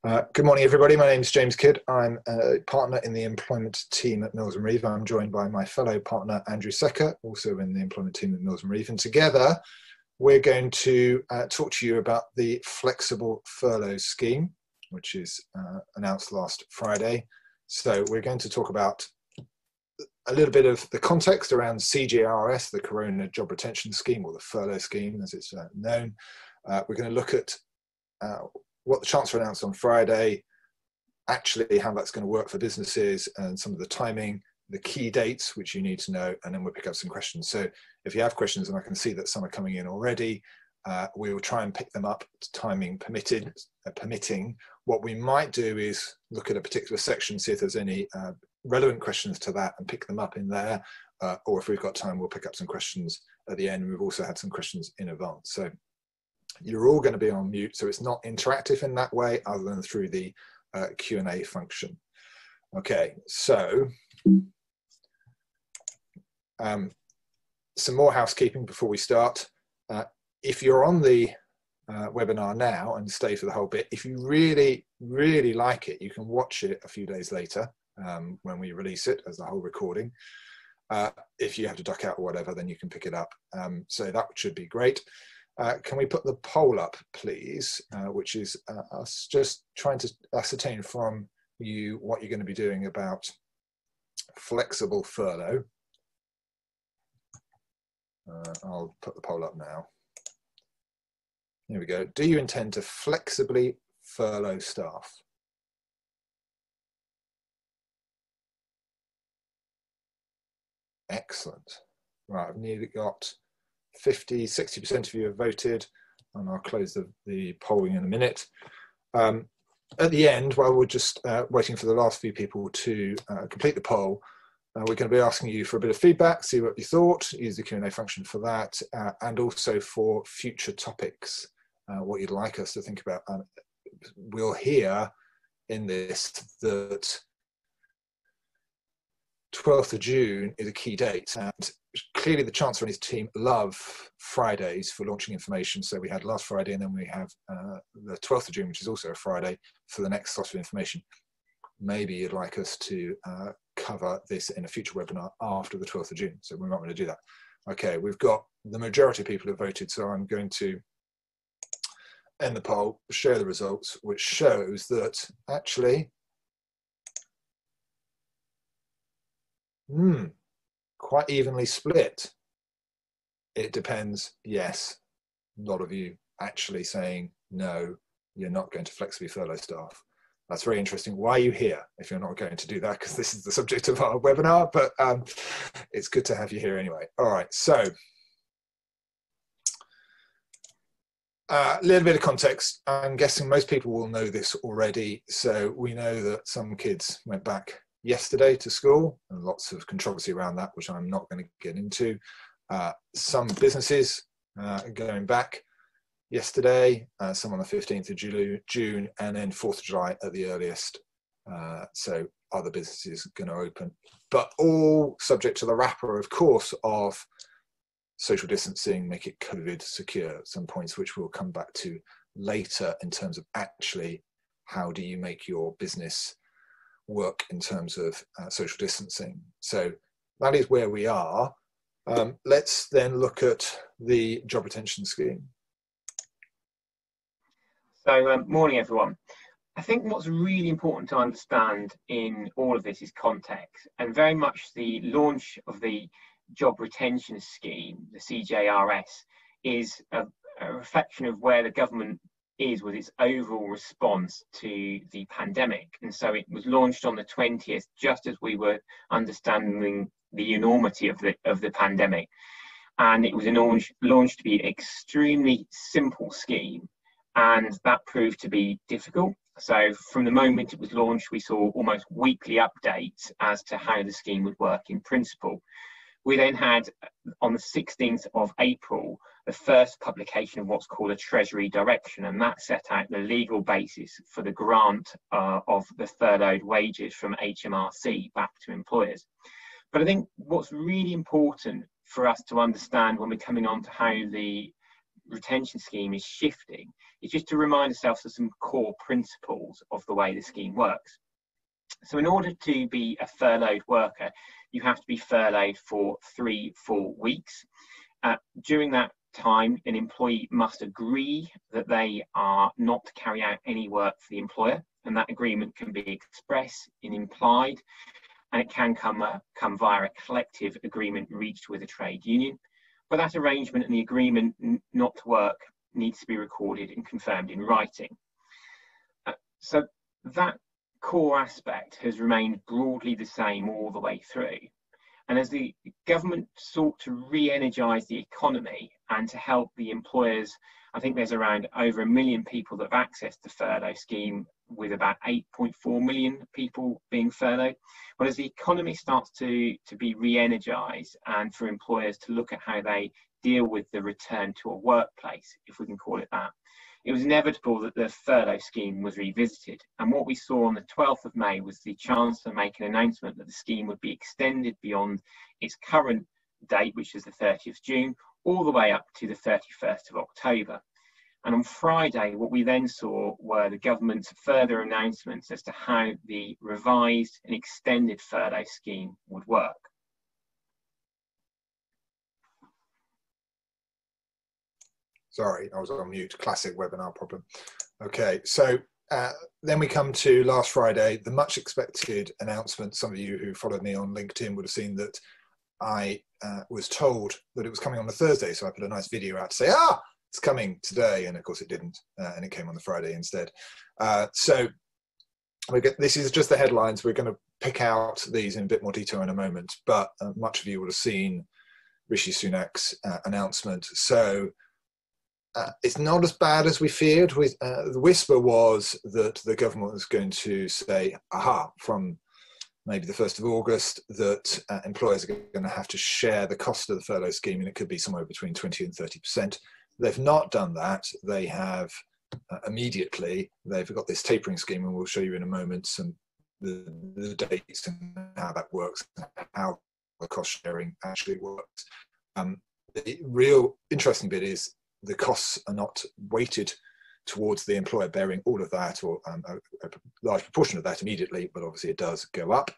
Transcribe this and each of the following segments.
Good morning, everybody. My name is James Kidd. I'm a partner in the employment team at Mills & Reeve. I'm joined by my fellow partner, Andrew Secker, also in the employment team at Mills & Reeve. And together, we're going to talk to you about the flexible furlough scheme, which is announced last Friday. So we're going to talk about a little bit of the context around CJRS, the Corona Job Retention Scheme, or the furlough scheme, as it's known. We're going to look at what the Chancellor announced on Friday, actually how that's going to work for businesses and some of the timing, the key dates, which you need to know, and then we'll pick up some questions. So if you have questions, and I can see that some are coming in already, we will try and pick them up, timing permitting. What we might do is look at a particular section, see if there's any relevant questions to that and pick them up in there, or if we've got time, we'll pick up some questions at the end. We've also had some questions in advance. So you're all going to be on mute, so it's not interactive in that way other than through the Q&A function. Okay, so some more housekeeping before we start. If you're on the webinar now and stay for the whole bit, if you really, really like it, you can watch it a few days later when we release it as the whole recording. If you have to duck out or whatever, then you can pick it up. So that should be great. Can we put the poll up, please, which is us just trying to ascertain from you what you're going to be doing about flexible furlough. I'll put the poll up now. Here we go. Do you intend to flexibly furlough staff? Excellent. Right, I've nearly got 60% of you have voted, and I'll close the polling in a minute. At the end, while we're just waiting for the last few people to complete the poll, we're going to be asking you for a bit of feedback, see what you thought, use the Q&A function for that, and also for future topics, what you'd like us to think about. We'll hear in this that 12th of June is a key date, and clearly the Chancellor and his team love Fridays for launching information. So we had last Friday, and then we have the 12th of June, which is also a Friday, for the next slot of information. Maybe you'd like us to cover this in a future webinar after the 12th of June. So we might want to do that. Okay, we've got the majority of people have voted, so I'm going to end the poll, share the results, which shows that actually quite evenly split. It depends. Yes, a lot of you actually saying no, you're not going to flexibly furlough staff. That's very interesting. Why are you here if you're not going to do that? Because this is the subject of our webinar, but it's good to have you here anyway. All right, so a little bit of context. I'm guessing most people will know this already. So we know that some kids went back yesterday to school, and lots of controversy around that, which I'm not going to get into. Some businesses going back yesterday, some on the 15th of June, and then 4th of July at the earliest. So other businesses are going to open, but all subject to the wrapper, of course, of social distancing, make it COVID secure. Some points which we'll come back to later in terms of actually how do you make your business work in terms of social distancing. So that is where we are. Let's then look at the job retention scheme. So morning everyone. I think what's really important to understand in all of this is context, and very much the launch of the job retention scheme, the CJRS, is a reflection of where the government is with its overall response to the pandemic. And so it was launched on the 20th, just as we were understanding the enormity of the pandemic. And it was launched to be an extremely simple scheme, and that proved to be difficult. So from the moment it was launched, we saw almost weekly updates as to how the scheme would work in principle. We then had, on the 16th of April, the first publication of what's called a Treasury Direction, and that set out the legal basis for the grant of the furloughed wages from HMRC back to employers. But I think what's really important for us to understand when we're coming on to how the retention scheme is shifting is just to remind ourselves of some core principles of the way the scheme works. So in order to be a furloughed worker, you have to be furloughed for 3 full weeks. During that time, an employee must agree that they are not to carry out any work for the employer, and that agreement can be express and implied, and it can come via a collective agreement reached with a trade union. But that arrangement and the agreement not to work needs to be recorded and confirmed in writing. So that core aspect has remained broadly the same all the way through. And as the government sought to re-energise the economy and to help the employers, I think there's around over 1 million people that have accessed the furlough scheme, with about 8.4 million people being furloughed. Well, as the economy starts to be re-energised, and for employers to look at how they deal with the return to a workplace, if we can call it that, it was inevitable that the furlough scheme was revisited. And what we saw on the 12th of May was the Chancellor make an announcement that the scheme would be extended beyond its current date, which is the 30th of June, all the way up to the 31st of October. And on Friday, what we then saw were the government's further announcements as to how the revised and extended furlough scheme would work. Sorry, I was on mute. Classic webinar problem. Okay, so then we come to last Friday, the much expected announcement. Some of you who followed me on LinkedIn would have seen that I was told that it was coming on the Thursday. So I put a nice video out to say, it's coming today. And of course it didn't. And it came on the Friday instead. So this is just the headlines. We're going to pick out these in a bit more detail in a moment. But much of you would have seen Rishi Sunak's announcement. So it's not as bad as we feared. The whisper was that the government was going to say, from maybe the 1st of August, that employers are going to have to share the cost of the furlough scheme, and it could be somewhere between 20 and 30%. They've not done that. They have immediately, they've got this tapering scheme, and we'll show you in a moment some the dates and how that works, and how the cost sharing actually works. The real interesting bit is the costs are not weighted towards the employer bearing all of that, or a large proportion of that immediately, but obviously it does go up.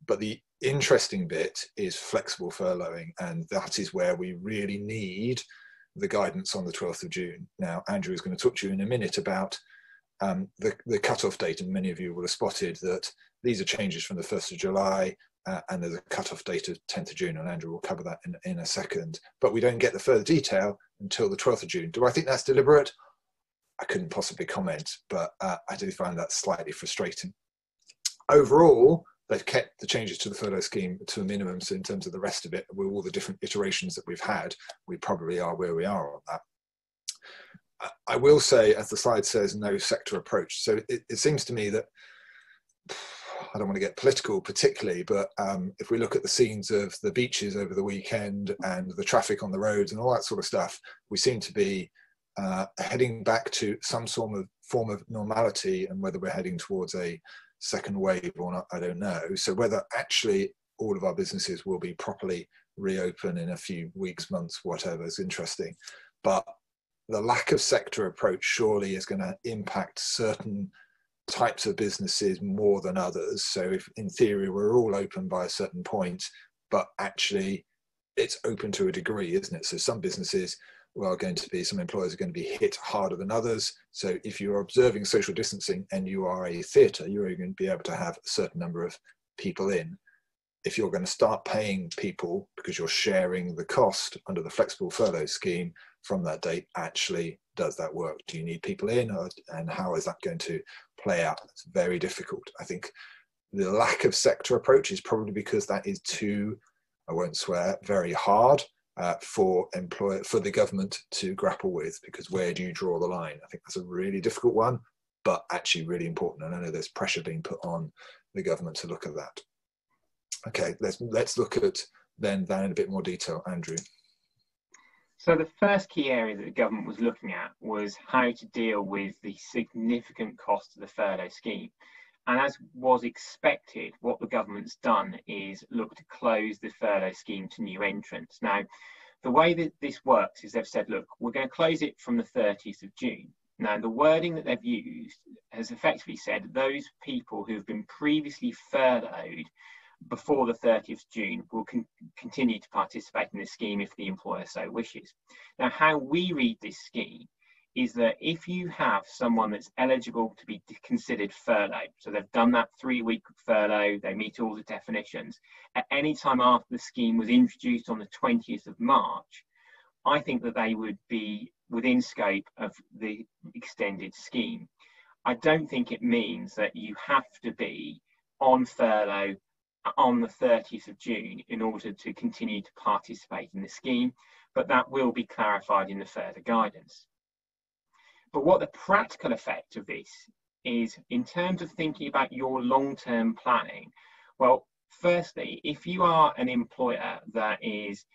But the interesting bit is flexible furloughing, and that is where we really need the guidance on the 12th of June. Now, Andrew is going to talk to you in a minute about the cut-off date, and many of you will have spotted that these are changes from the 1st of July, and there's a cut-off date of 10th of June, and Andrew will cover that in a second. But we don't get the further detail until the 12th of June. Do I think that's deliberate? I couldn't possibly comment, but I do find that slightly frustrating. Overall, they've kept the changes to the furlough scheme to a minimum, so in terms of the rest of it, with all the different iterations that we've had, we probably are where we are on that. I will say, as the slide says, no sector approach. So it seems to me that, I don't want to get political particularly, but if we look at the scenes of the beaches over the weekend and the traffic on the roads and all that sort of stuff, we seem to be heading back to some form of normality, and whether we're heading towards a second wave or not, I don't know. So whether actually all of our businesses will be properly reopened in a few weeks, months, whatever, is interesting. But the lack of sector approach surely is going to impact certain types of businesses more than others. So if in theory we're all open by a certain point, but actually it's open to a degree, isn't it? So some businesses some employers are going to be hit harder than others. So if you're observing social distancing and you are a theatre, you're going to be able to have a certain number of people in. If you're going to start paying people because you're sharing the cost under the flexible furlough scheme from that date, actually does that work? Do you need people in, and how is that going to play out? It's very difficult. I think the lack of sector approach is probably because that is too, I won't swear, very hard for the government to grapple with, because where do you draw the line? I think that's a really difficult one, but actually really important. And I know there's pressure being put on the government to look at that. Okay, let's look at then that in a bit more detail. Andrew. So the first key area that the government was looking at was how to deal with the significant cost of the furlough scheme. And as was expected, what the government's done is look to close the furlough scheme to new entrants. Now, The way that this works is they've said, look, we're going to close it from the 30th of June. Now, the wording that they've used has effectively said those people who have been previously furloughed before the 30th of June will continue to participate in the scheme if the employer so wishes. Now, how we read this scheme is that if you have someone that's eligible to be considered furloughed, so they've done that 3-week furlough, they meet all the definitions, at any time after the scheme was introduced on the 20th of March, I think that they would be within scope of the extended scheme. I don't think it means that you have to be on furlough on the 30th of June in order to continue to participate in the scheme, but that will be clarified in the further guidance. But what the practical effect of this is, in terms of thinking about your long-term planning, well, firstly, if you are an employer that is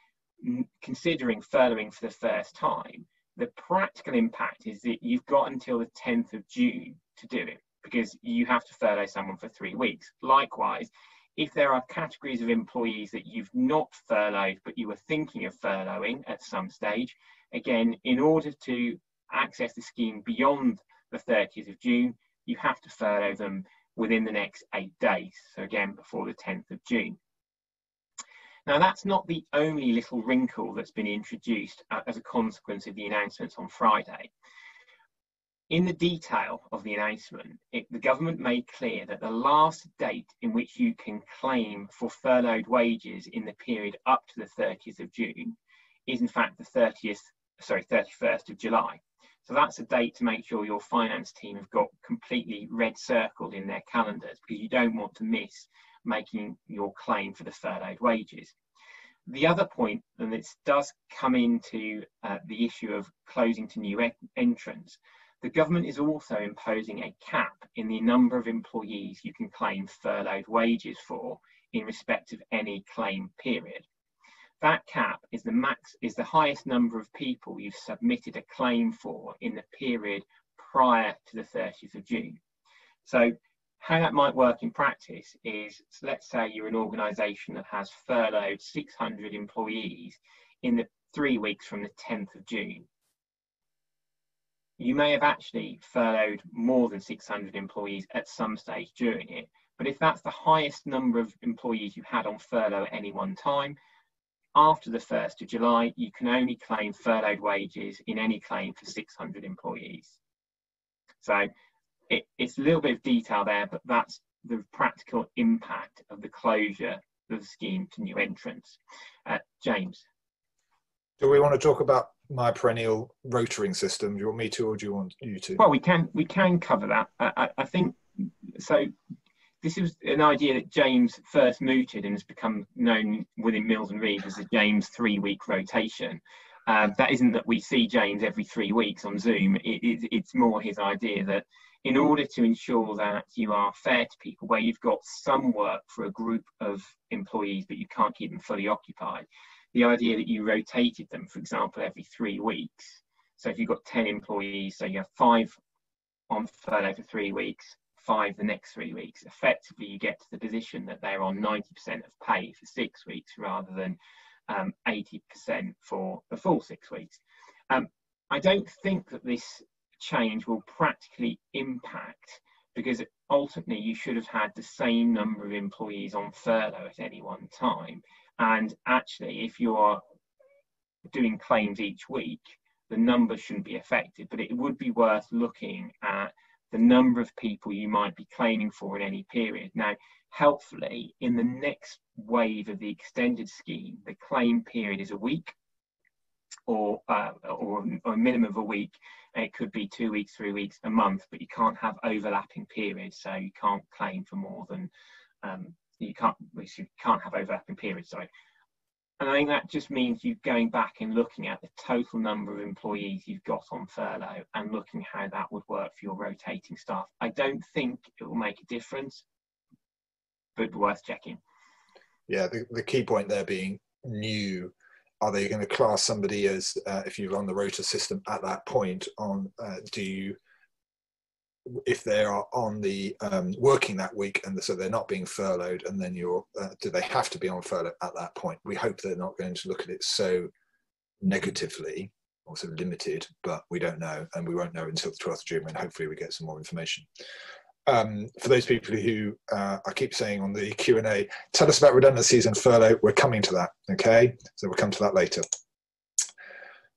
considering furloughing for the first time, the practical impact is that you've got until the 10th of June to do it, because you have to furlough someone for 3 weeks. Likewise, if there are categories of employees that you've not furloughed, but you were thinking of furloughing at some stage, again, in order to access the scheme beyond the 30th of June, you have to furlough them within the next 8 days. So again, before the 10th of June. Now, that's not the only little wrinkle that's been introduced as a consequence of the announcements on Friday. In the detail of the announcement, the government made clear that the last date in which you can claim for furloughed wages in the period up to the 30th of June is in fact the 31st of July. So that's a date to make sure your finance team have got completely red circled in their calendars, because you don't want to miss making your claim for the furloughed wages. The other point, and this does come into the issue of closing to new entrants, the government is also imposing a cap in the number of employees you can claim furloughed wages for in respect of any claim period. That cap is the highest number of people you've submitted a claim for in the period prior to the 30th of June. So how that might work in practice is, so let's say you're an organisation that has furloughed 600 employees in the 3 weeks from the 10th of June. You may have actually furloughed more than 600 employees at some stage during it, but if that's the highest number of employees you had on furlough at any one time, after the 1st of July, you can only claim furloughed wages in any claim for 600 employees. So it's a little bit of detail there, but that's the practical impact of the closure of the scheme to new entrants. James. Do we want to talk about my perennial rotoring system? Do you want me to, or do you want you to? Well, we can cover that. I think so. This is an idea that James first mooted and has become known within Mills and Reeve as the James 3-week rotation. That isn't that we see James every 3 weeks on Zoom. It's more his idea that in order to ensure that you are fair to people, where you've got some work for a group of employees but you can't keep them fully occupied, the idea that you rotated them, for example, every 3 weeks. So if you've got 10 employees, so you have 5 on furlough for 3 weeks, 5 the next 3 weeks, effectively you get to the position that they're on 90% of pay for 6 weeks rather than 80% for the full 6 weeks. I don't think that this change will practically impact, because ultimately you should have had the same number of employees on furlough at any one time. And actually, if you are doing claims each week, the numbers shouldn't be affected, but it would be worth looking at the number of people you might be claiming for in any period. Now, helpfully, in the next wave of the extended scheme, the claim period is a week or a minimum of a week. It could be 2 weeks, 3 weeks, a month, but you can't have overlapping periods. So you can't claim for more than, you can't have overlapping periods, sorry. And I think that just means you going back and looking at the total number of employees you've got on furlough and looking how that would work for your rotating staff. I don't think it will make a difference, but worth checking. Yeah, the key point there being new. Are they going to class somebody as, if you run the rota system at that point, on if they are on the working that week and so they're not being furloughed, and then do they have to be on furlough at that point? We hope they're not going to look at it so negatively, also limited, but we don't know, and we won't know until the 12th of June when hopefully we get some more information. For those people who I keep saying on the Q&A, tell us about redundancies and furlough, we're coming to that, okay? So we'll come to that later.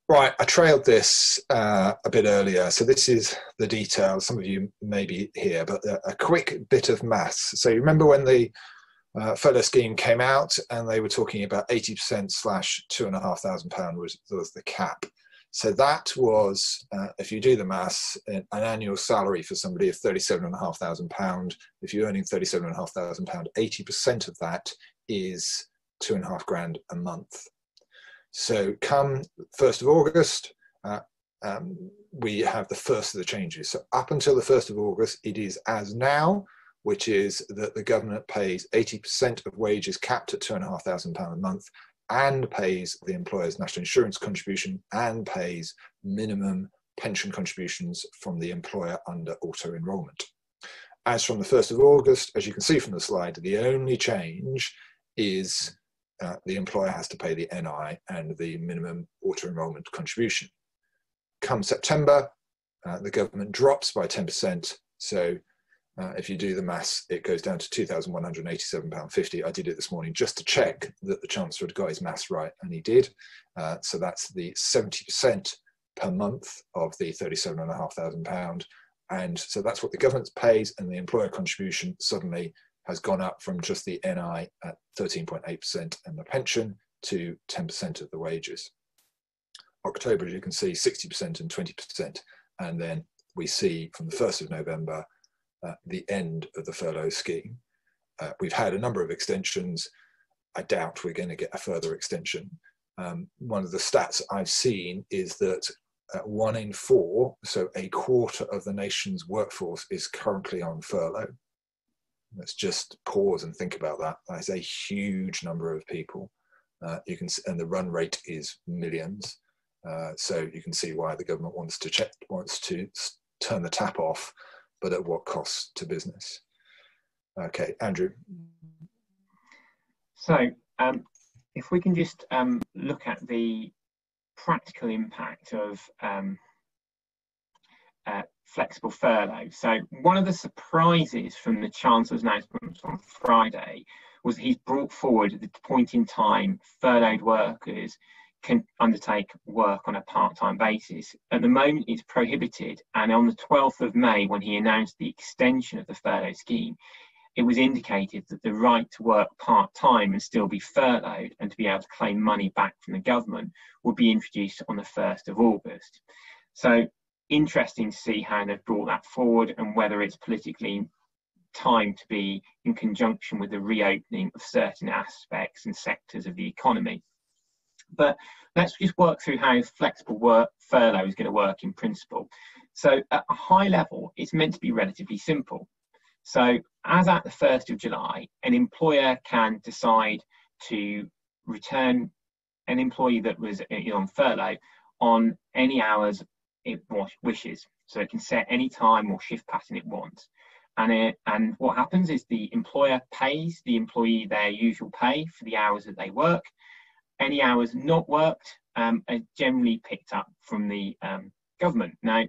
Right, I trailed this a bit earlier, so this is the detail. Some of you may be here, but a quick bit of maths. So you remember when the furlough scheme came out and they were talking about 80% slash £2,500 was the cap. So that was, if you do the maths, an annual salary for somebody of £37,500. If you're earning £37,500, 80% of that is £2,500 a month. So come 1st of August, we have the first of the changes. So up until the 1st of August, it is as now, which is that the government pays 80% of wages capped at £2,500 a month, and pays the employer's national insurance contribution and pays minimum pension contributions from the employer under auto-enrolment. As from the 1st of August, as you can see from the slide, the only change is the employer has to pay the NI and the minimum auto-enrolment contribution. Come September, the government drops by 10%. So if you do the maths, it goes down to £2,187.50. I did it this morning just to check that the Chancellor had got his maths right, and he did. So that's the 70% per month of the £37,500. And so that's what the government pays, and the employer contribution suddenly has gone up from just the NI at 13.8% and the pension to 10% of the wages. October, as you can see, 60% and 20%. And then we see from the 1st of November, the end of the furlough scheme. We've had a number of extensions. I doubt we're going to get a further extension. One of the stats I've seen is that 1 in 4, so a quarter of the nation's workforce, is currently on furlough. Let's just pause and think about that. That's a huge number of people. You can, and the run rate is millions. So you can see why the government wants to turn the tap off, but at what cost to business? Okay, Andrew. So if we can just look at the practical impact of flexible furlough. So one of the surprises from the Chancellor's announcement on Friday was that he's brought forward at the point in time furloughed workers can undertake work on a part-time basis. At the moment, it's prohibited, and on the 12th of May, when he announced the extension of the furlough scheme, it was indicated that the right to work part-time and still be furloughed and to be able to claim money back from the government would be introduced on the 1st of August. So interesting to see how they've brought that forward and whether it's politically timed to be in conjunction with the reopening of certain aspects and sectors of the economy. But let's just work through how flexible furlough is going to work in principle. So at a high level, it's meant to be relatively simple. So as at the 1st of July, an employer can decide to return an employee that was on furlough on any hours it wishes. So it can set any time or shift pattern it wants. And what happens is the employer pays the employee their usual pay for the hours that they work. Any hours not worked are generally picked up from the government. Now,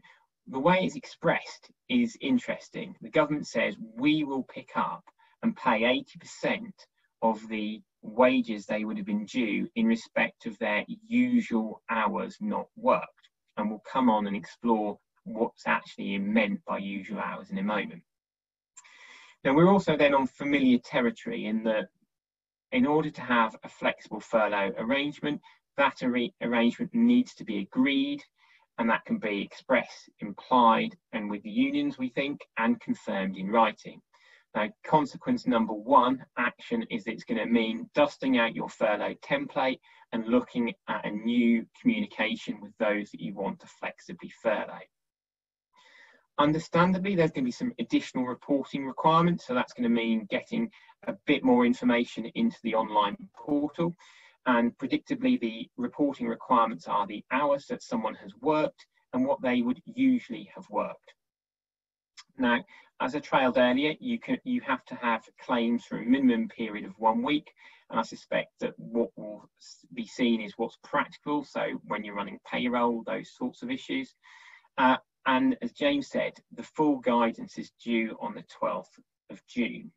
the way it's expressed is interesting. The government says we will pick up and pay 80% of the wages they would have been due in respect of their usual hours not worked. And we'll come on and explore what's actually meant by usual hours in a moment. Now, we're also then on familiar territory in that in order to have a flexible furlough arrangement, that arrangement needs to be agreed, and that can be expressed, implied, and with the unions, we think, and confirmed in writing. Now, consequence number 1 action is that it's going to mean dusting out your furlough template and looking at a new communication with those that you want to flexibly furlough. Understandably, there's going to be some additional reporting requirements, so that's going to mean getting a bit more information into the online portal, and predictably the reporting requirements are the hours that someone has worked and what they would usually have worked. Now, as I trailed earlier, you have to have claims for a minimum period of 1 week, and I suspect that what will be seen is what's practical. So when you're running payroll, those sorts of issues. And as James said, the full guidance is due on the 12th of June.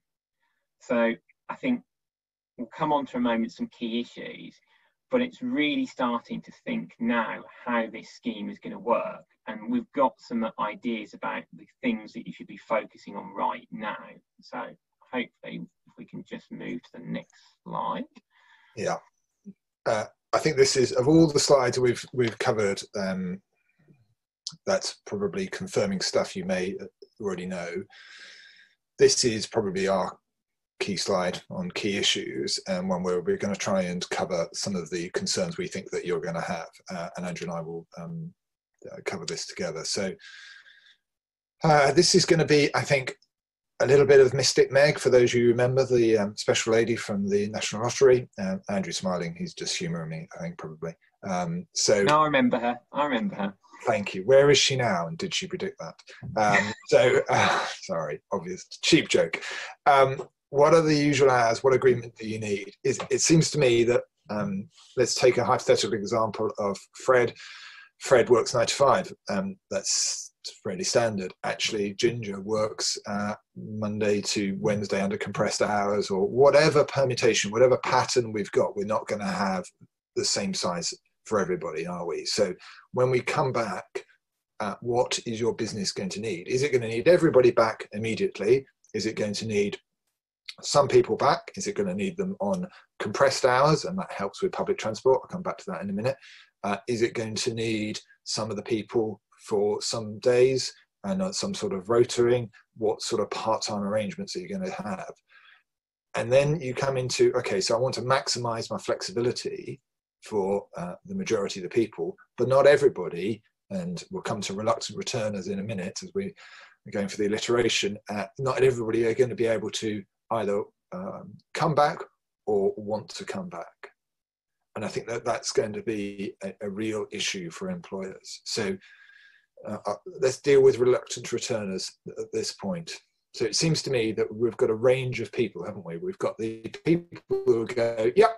So I think we'll come on to a moment some key issues, but it's really starting to think now how this scheme is going to work. And we've got some ideas about the things that you should be focusing on right now. So hopefully if we can just move to the next slide. Yeah. I think this is, of all the slides we've covered, that's probably confirming stuff you may already know. This is probably our key slide on key issues, and one where we're going to try and cover some of the concerns we think that you're going to have, and Andrew and I will cover this together. So this is going to be, I think, a little bit of Mystic Meg, for those of you who remember the special lady from the National Lottery. Andrew's smiling, he's just humouring me, I think, probably. So no, I remember her. Thank you. Where is she now? And did she predict that? Sorry, obvious, cheap joke. What are the usual hours? What agreement do you need? It seems to me that, let's take a hypothetical example of Fred. Fred works 9 to 5. That's fairly standard. Actually, Ginger works Monday to Wednesday under compressed hours, or whatever permutation, whatever pattern we've got. We're not going to have the same size for everybody, are we? So when we come back, what is your business going to need? Is it going to need everybody back immediately? Is it going to need some people back? Is it going to need them on compressed hours? And that helps with public transport. I'll come back to that in a minute. Is it going to need some of the people for some days and some sort of rotoring? What sort of part-time arrangements are you going to have? And then you come into, okay, so I want to maximize my flexibility for the majority of the people, but not everybody. And we'll come to reluctant returners in a minute as we're going for the alliteration. Not everybody are going to be able to either come back or want to come back. And I think that that's going to be a real issue for employers. So let's deal with reluctant returners at this point. So it seems to me that we've got a range of people, haven't we? We've got the people who go, yep,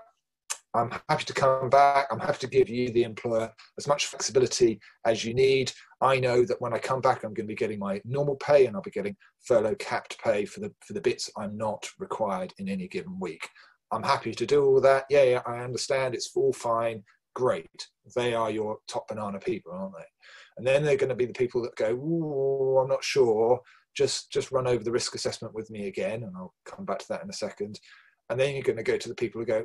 I'm happy to come back. I'm happy to give you, the employer, as much flexibility as you need. I know that when I come back, I'm going to be getting my normal pay, and I'll be getting furlough capped pay for the bits I'm not required in any given week. I'm happy to do all that. Yeah, I understand. It's all fine. Great. They are your top banana people, aren't they? And then they're going to be the people that go, ooh, I'm not sure. Just run over the risk assessment with me again, and I'll come back to that in a second. And then you're going to go to the people who go,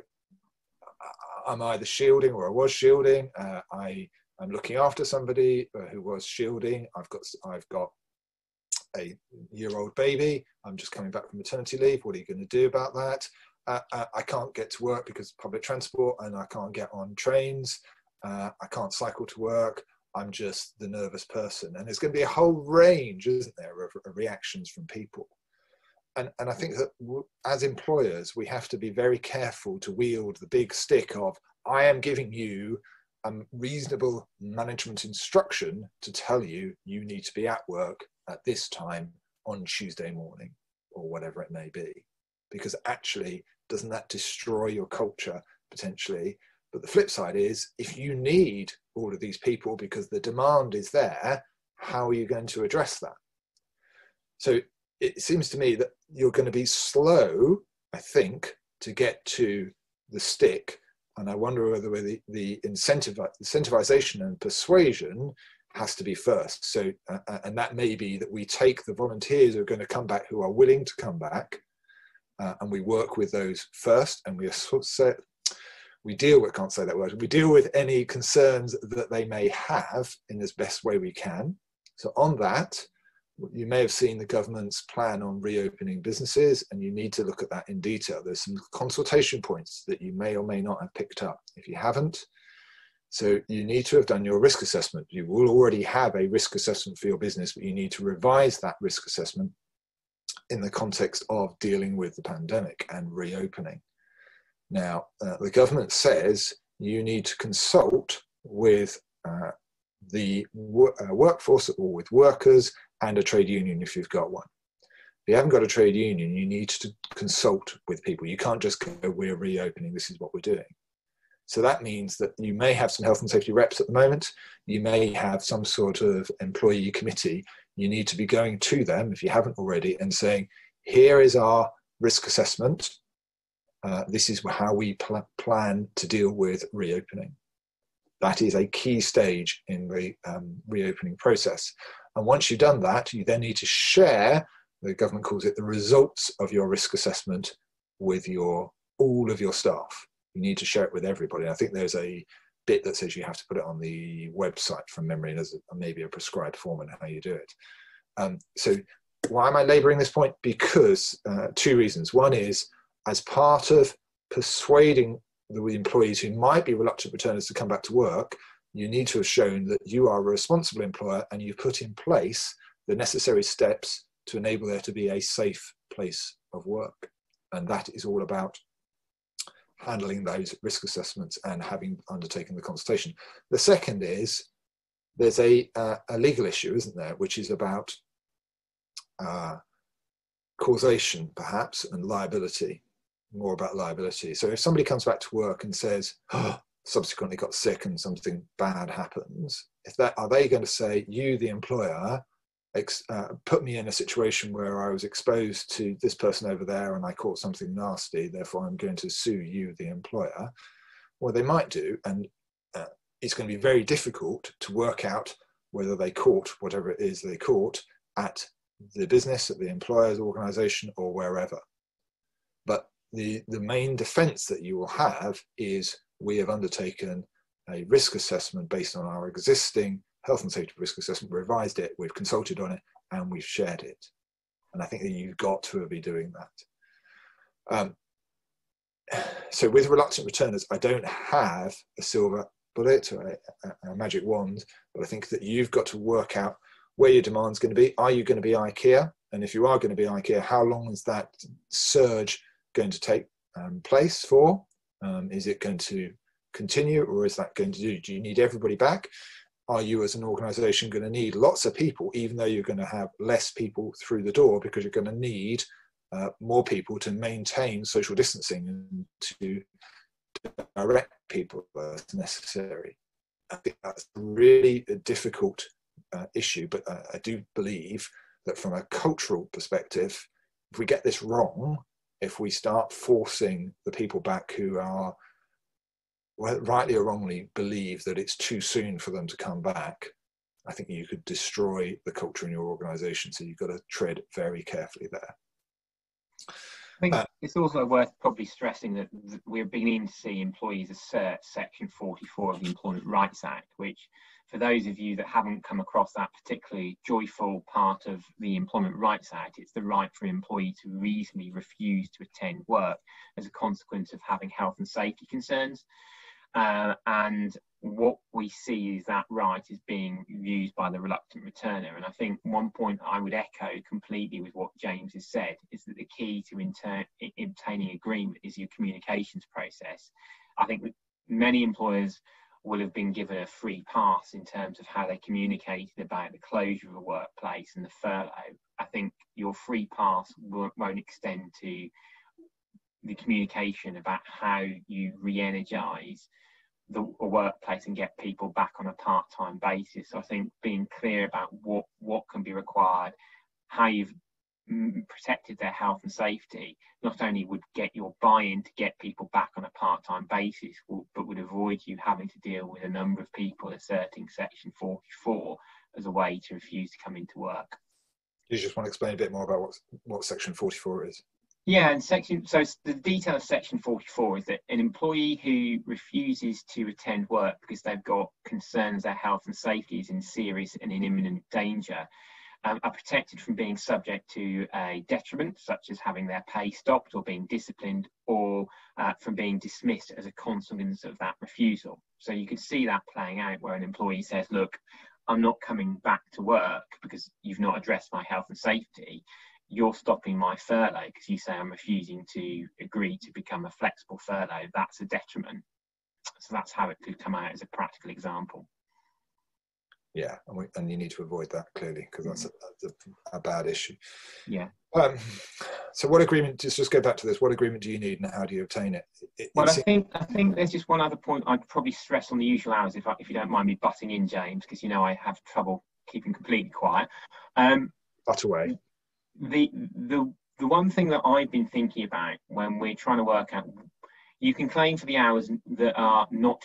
I'm either shielding or I was shielding. I'm looking after somebody who was shielding. I've got a year-old baby. I'm just coming back from maternity leave. What are you going to do about that? I can't get to work because of public transport, and I can't get on trains. I can't cycle to work. I'm just the nervous person. And there's going to be a whole range, isn't there, of reactions from people. And I think that as employers, we have to be very careful to wield the big stick of, I am giving you reasonable management instruction to tell you you need to be at work at this time on Tuesday morning, or whatever it may be. Because actually, doesn't that destroy your culture potentially? But the flip side is, if you need all of these people because the demand is there, how are you going to address that? So it seems to me that you're going to be slow, I think, to get to the stick. And I wonder whether the incentivization and persuasion has to be first. So, and that may be that we take the volunteers who are going to come back, who are willing to come back, and we work with those first, and we deal with, can't say that word, we deal with any concerns that they may have in the best way we can. So on that, you may have seen the government's plan on reopening businesses, and you need to look at that in detail. There's some consultation points that you may or may not have picked up if you haven't. So you need to have done your risk assessment. You will already have a risk assessment for your business, but you need to revise that risk assessment in the context of dealing with the pandemic and reopening. Now, the government says you need to consult with the workforce or with workers and a trade union if you've got one. If you haven't got a trade union, you need to consult with people. You can't just go, we're reopening, this is what we're doing. So that means that you may have some health and safety reps at the moment. You may have some sort of employee committee. You need to be going to them, if you haven't already, and saying, here is our risk assessment. This is how we plan to deal with reopening. That is a key stage in the reopening process. And once you've done that, you then need to share, the government calls it the results of your risk assessment, with all of your staff. You need to share it with everybody. I think there's a bit that says you have to put it on the website from memory, and there's maybe a prescribed form on how you do it. So why am I labouring this point? Because two reasons. One is, as part of persuading the employees who might be reluctant returners to come back to work, you need to have shown that you are a responsible employer and you've put in place the necessary steps to enable there to be a safe place of work. And that is all about handling those risk assessments and having undertaken the consultation. The second is, there's a legal issue, isn't there, which is about causation, perhaps, and liability, more about liability. So if somebody comes back to work and says, oh, subsequently got sick and something bad happens, are they going to say, you, the employer, put me in a situation where I was exposed to this person over there and I caught something nasty, therefore I'm going to sue you, the employer? Well, they might do, and it's going to be very difficult to work out whether they caught whatever it is they caught at the business, at the employer's organisation, or wherever. But the main defence that you will have is, we have undertaken a risk assessment based on our existing health and safety risk assessment, revised it, we've consulted on it, and we've shared it. And I think that you've got to be doing that. So with reluctant returners, I don't have a silver bullet or a magic wand, but I think that you've got to work out where your demand's going to be. Are you going to be IKEA? And if you are going to be IKEA, how long is that surge going to take place for? Is it going to continue, or is that going to do you need everybody back? Are you as an organisation going to need lots of people, even though you're going to have less people through the door, because you're going to need more people to maintain social distancing and to direct people as necessary? I think that's really a difficult issue, but I do believe that from a cultural perspective, if we get this wrong, if we start forcing the people back who are, well, rightly or wrongly, believe that it's too soon for them to come back, I think you could destroy the culture in your organisation. So you've got to tread very carefully there. I think it's also worth probably stressing that we're beginning to see employees assert Section 44 of the Employment Rights Act, which, for those of you that haven't come across that particularly joyful part of the Employment Rights Act, it's the right for an employee to reasonably refuse to attend work as a consequence of having health and safety concerns. And what we see is that right is being used by the reluctant returner. And I think one point I would echo completely with what James has said is that the key to obtaining agreement is your communications process. I think that many employers will have been given a free pass in terms of how they communicated about the closure of a workplace and the furlough. I think your free pass won't extend to the communication about how you re-energise the workplace and get people back on a part-time basis. So I think being clear about what can be required, how you've protected their health and safety, not only would get your buy-in to get people back on a part-time basis, but would avoid you having to deal with a number of people asserting Section 44 as a way to refuse to come into work. You just want to explain a bit more about what Section 44 is? Yeah, and so the detail of Section 44 is that an employee who refuses to attend work because they've got concerns their health and safety is in serious and in imminent danger are protected from being subject to a detriment, such as having their pay stopped or being disciplined, or from being dismissed as a consequence of that refusal. So you could see that playing out where an employee says, look, I'm not coming back to work because you've not addressed my health and safety. You're stopping my furlough because you say I'm refusing to agree to become a flexible furlough. That's a detriment. So that's how it could come out as a practical example. Yeah, and you need to avoid that clearly, because that's a bad issue. Yeah. So what agreement, just go back to this, what agreement do you need and how do you obtain it? Well, I think there's just one other point I'd probably stress on the usual hours, if you don't mind me butting in, James, because I have trouble keeping completely quiet. Butt away. The one thing that I've been thinking about when we're trying to work out, you can claim for the hours that are not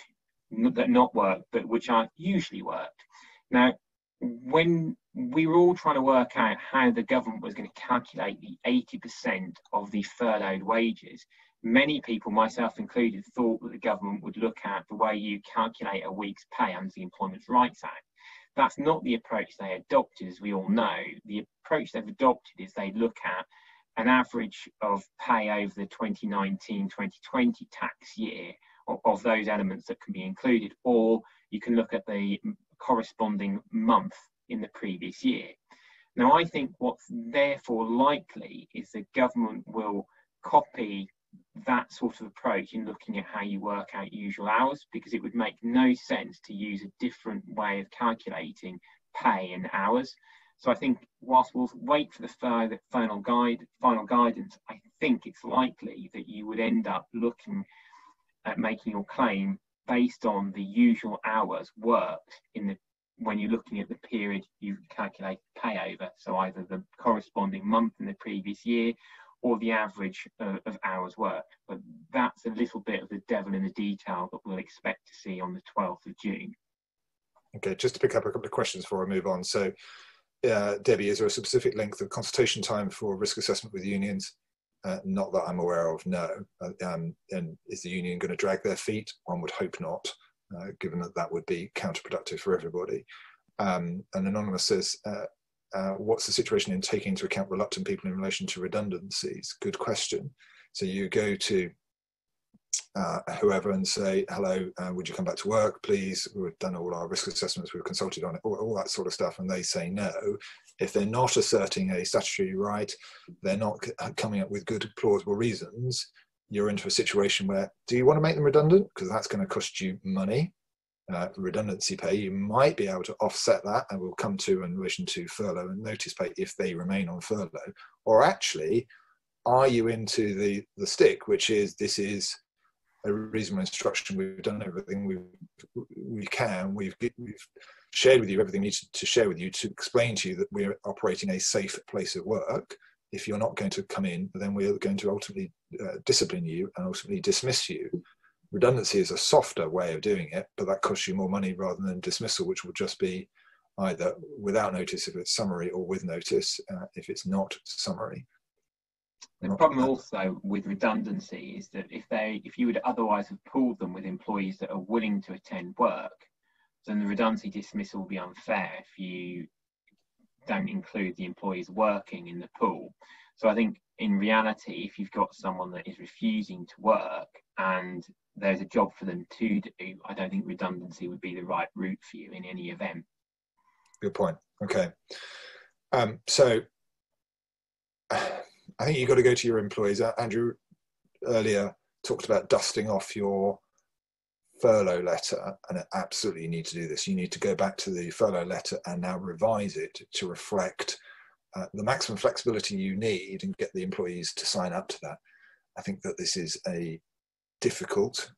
worked, but which are usually worked. Now, when we were all trying to work out how the government was going to calculate the 80% of the furloughed wages, many people, myself included, thought that the government would look at the way you calculate a week's pay under the Employment Rights Act. That's not the approach they adopted, as we all know. The approach they've adopted is they look at an average of pay over the 2019-2020 tax year of those elements that can be included, or you can look at the corresponding month in the previous year. Now, I think what's therefore likely is the government will copy that sort of approach in looking at how you work out usual hours, because it would make no sense to use a different way of calculating pay and hours. So I think whilst we'll wait for the final guidance, I think it's likely that you would end up looking at making your claim based on the usual hours worked when you're looking at the period you calculate pay over. So either the corresponding month in the previous year or the average of hours worked. But that's a little bit of the devil in the detail that we'll expect to see on the 12th of June. Okay, just to pick up a couple of questions before I move on. So, Debbie, is there a specific length of consultation time for risk assessment with unions? Not that I'm aware of, no. And is the union going to drag their feet? One would hope not, given that would be counterproductive for everybody. And Anonymous says, what's the situation in taking into account reluctant people in relation to redundancies? Good question. So you go to whoever and say, hello, would you come back to work, please? We've done all our risk assessments, we've consulted on it, all that sort of stuff, and they say no. If they're not asserting a statutory right, they're not coming up with good plausible reasons, you're into a situation where, do you want to make them redundant? Because that's going to cost you money. Redundancy pay, you might be able to offset that, and we'll come to in relation to furlough and notice pay if they remain on furlough. Or actually, are you into the stick, which is, this is a reasonable instruction, we've done everything we can, we've shared with you everything we need to share with you to explain to you that we're operating a safe place of work. If you're not going to come in, then we're going to ultimately discipline you and ultimately dismiss you. Redundancy is a softer way of doing it, but that costs you more money rather than dismissal, which will just be either without notice if it's summary, or with notice if it's not summary. The problem also with redundancy is that if you would otherwise have pooled them with employees that are willing to attend work, then the redundancy dismissal will be unfair if you don't include the employees working in the pool. So I think in reality, if you've got someone that is refusing to work and there's a job for them to do, I don't think redundancy would be the right route for you in any event. Good point. Okay. So I think you've got to go to your employees. Andrew earlier talked about dusting off your furlough letter, and absolutely you need to do this. You need to go back to the furlough letter and now revise it to reflect the maximum flexibility you need and get the employees to sign up to that. I think that this is a difficult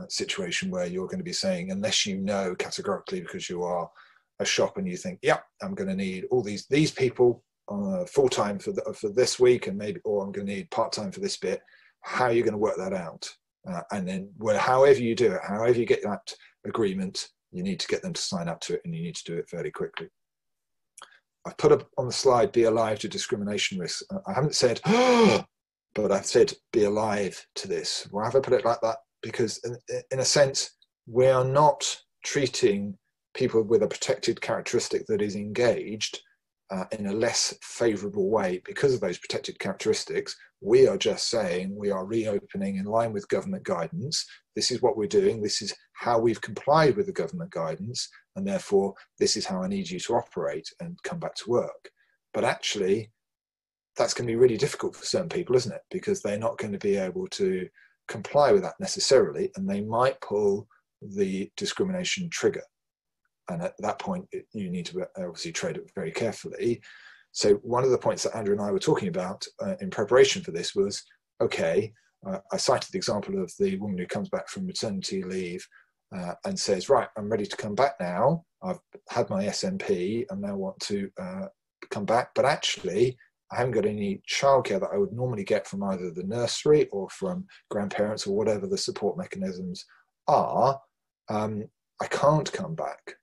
situation where you're going to be saying, unless you know categorically because you are a shop and you think, yeah, I'm going to need all these people full-time for this week, and maybe, or I'm going to need part-time for this bit. How are you going to work that out? And then however you do it, however you get that agreement, you need to get them to sign up to it, and you need to do it fairly quickly. I've put up on the slide, be alive to discrimination risks. I haven't said, but I've said be alive to this. Why have I put it like that? Because in a sense, we are not treating people with a protected characteristic that is engaged in a less favourable way because of those protected characteristics. We are just saying we are reopening in line with government guidance. This is what we're doing. This is how we've complied with the government guidance, and therefore this is how I need you to operate and come back to work. But actually, that's going to be really difficult for certain people, isn't it? Because they're not going to be able to comply with that necessarily, and they might pull the discrimination trigger. And at that point, you need to obviously trade it very carefully. So one of the points that Andrew and I were talking about in preparation for this was, okay, I cited the example of the woman who comes back from maternity leave and says, right, I'm ready to come back now. I've had my SMP and now want to come back. But actually, I haven't got any childcare that I would normally get from either the nursery or from grandparents or whatever the support mechanisms are. I can't come back,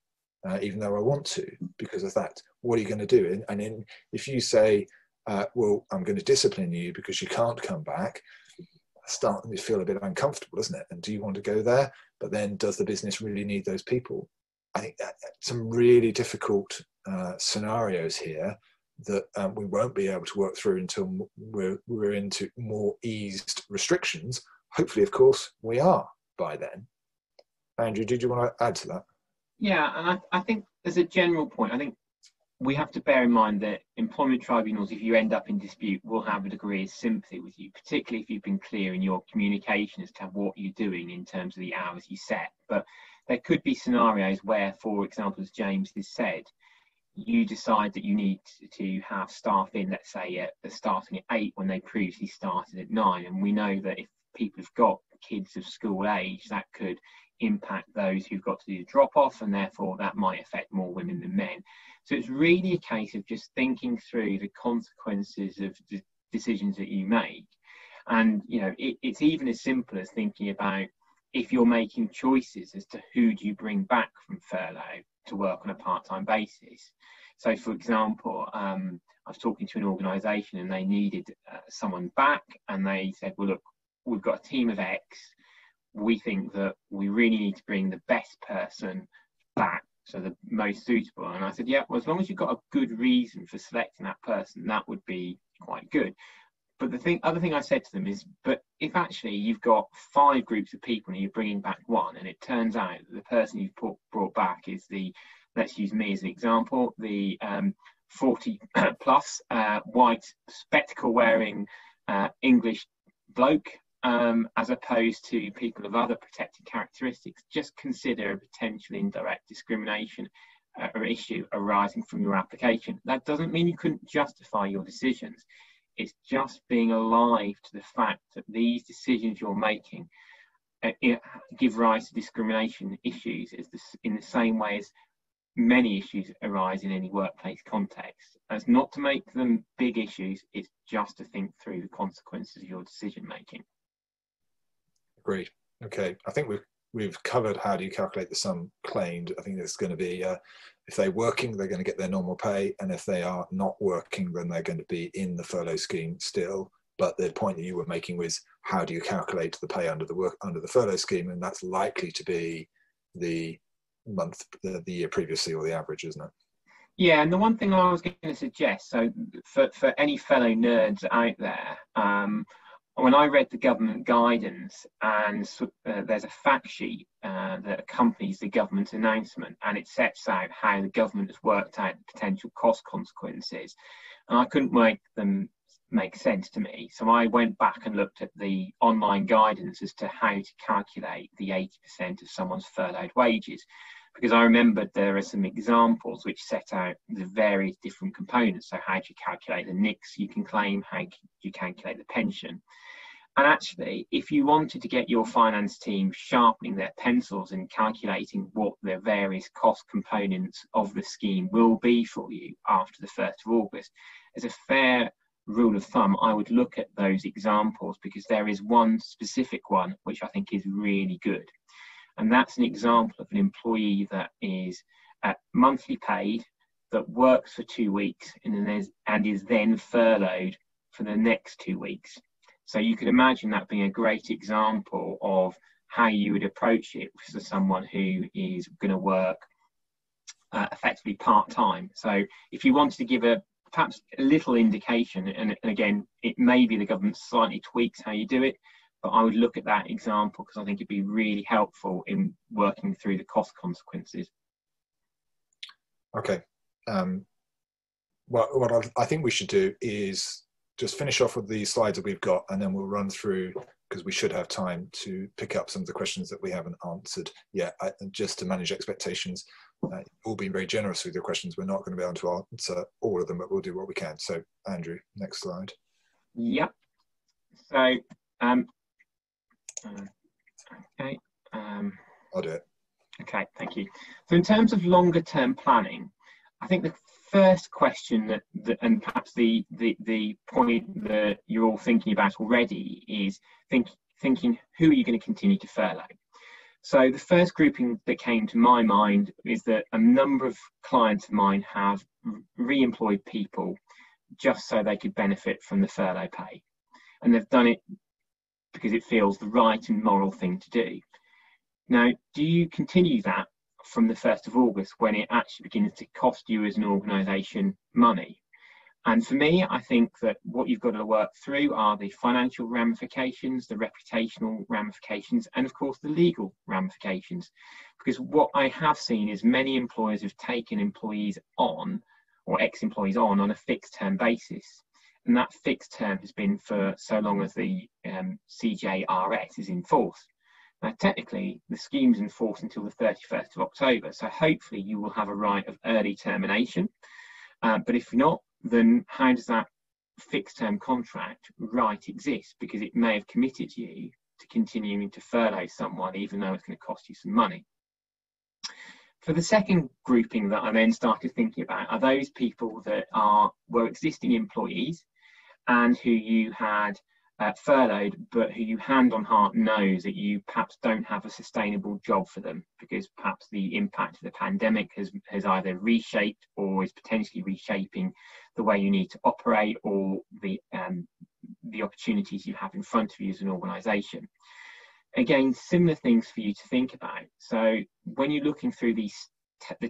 even though I want to, because of that. What are you going to do? And if you say, well, I'm going to discipline you because you can't come back, starting to feel a bit uncomfortable, isn't it? And do you want to go there? But then does the business really need those people? I think some really difficult scenarios here that we won't be able to work through until we're into more eased restrictions. Hopefully, of course, we are by then. Andrew, did you want to add to that? Yeah, and I think as a general point, I think we have to bear in mind that employment tribunals, if you end up in dispute, will have a degree of sympathy with you, particularly if you've been clear in your communication as to what you're doing in terms of the hours you set. But there could be scenarios where, for example, as James has said, you decide that you need to have staff in, let's say, starting at 8 when they previously started at 9. And we know that if people have got kids of school age, that could impact those who've got to do the drop-off, and therefore that might affect more women than men. So it's really a case of just thinking through the consequences of the decisions that you make. And, you know, it's even as simple as thinking about if you're making choices as to who do you bring back from furlough to work on a part-time basis. So, for example, I was talking to an organisation and they needed someone back, and they said, well, look, we've got a team of X. We think that we really need to bring the best person back, so the most suitable. And I said, yeah, well, as long as you've got a good reason for selecting that person, that would be quite good. But the other thing I said to them is, but if actually you've got 5 groups of people and you're bringing back one, and it turns out that the person you've brought back is let's use me as an example, the 40 plus white spectacle wearing English bloke, as opposed to people of other protected characteristics, just consider a potential indirect discrimination or issue arising from your application. That doesn't mean you couldn't justify your decisions. It's just being alive to the fact that these decisions you're making give rise to discrimination issues in the same way as many issues arise in any workplace context. That's not to make them big issues, it's just to think through the consequences of your decision making. Agreed. Okay, I think we've covered how do you calculate the sum claimed. I think it's going to be if they're working, they're going to get their normal pay, and if they are not working, then they're going to be in the furlough scheme still. But the point that you were making was how do you calculate the pay under the furlough scheme, and that's likely to be the year previously, or the average, isn't it? Yeah, and the one thing I was going to suggest, so for any fellow nerds out there, when I read the government guidance, and there's a fact sheet that accompanies the government announcement, and it sets out how the government has worked out the potential cost consequences, and I couldn't make them make sense to me. So I went back and looked at the online guidance as to how to calculate the 80% of someone's furloughed wages, because I remembered there are some examples which set out the various different components. So how do you calculate the NICs you can claim? How do you calculate the pension? And actually, if you wanted to get your finance team sharpening their pencils and calculating what the various cost components of the scheme will be for you after the 1st of August, as a fair rule of thumb, I would look at those examples, because there is one specific one which I think is really good. And that's an example of an employee that is monthly paid, that works for 2 weeks and is then furloughed for the next 2 weeks. So you could imagine that being a great example of how you would approach it for someone who is going to work effectively part-time. So if you wanted to give perhaps a little indication, and again, it may be the government slightly tweaks how you do it, but I would look at that example because I think it'd be really helpful in working through the cost consequences. Okay. What I think we should do is just finish off with the slides that we've got, and then we'll run through because we should have time to pick up some of the questions that we haven't answered yet. Just to manage expectations, all been very generous with your questions. We're not going to be able to answer all of them, but we'll do what we can. So, Andrew, next slide. Yep. So, okay. I'll do it. Okay, thank you. So in terms of longer term planning, I think the first question and perhaps the point that you're all thinking about already is thinking who are you going to continue to furlough? So the first grouping that came to my mind is that a number of clients of mine have re-employed people just so they could benefit from the furlough pay. And they've done it because it feels the right and moral thing to do. Now, do you continue that from the 1st of August when it actually begins to cost you as an organisation money? And for me, I think that what you've got to work through are the financial ramifications, the reputational ramifications, and of course the legal ramifications. Because what I have seen is many employers have taken employees on, or ex-employees on a fixed term basis. And that fixed term has been for so long as the CJRS is in force. Now, technically, the scheme's in force until the 31st of October, so hopefully you will have a right of early termination. But if not, then how does that fixed term contract right exist? Because it may have committed you to continuing to furlough someone, even though it's going to cost you some money. For the second grouping that I then started thinking about are those people that were existing employees and who you had furloughed, but who you hand on heart knows that you perhaps don't have a sustainable job for them because perhaps the impact of the pandemic has either reshaped or is potentially reshaping the way you need to operate or the opportunities you have in front of you as an organisation. Again, similar things for you to think about. So when you're looking through the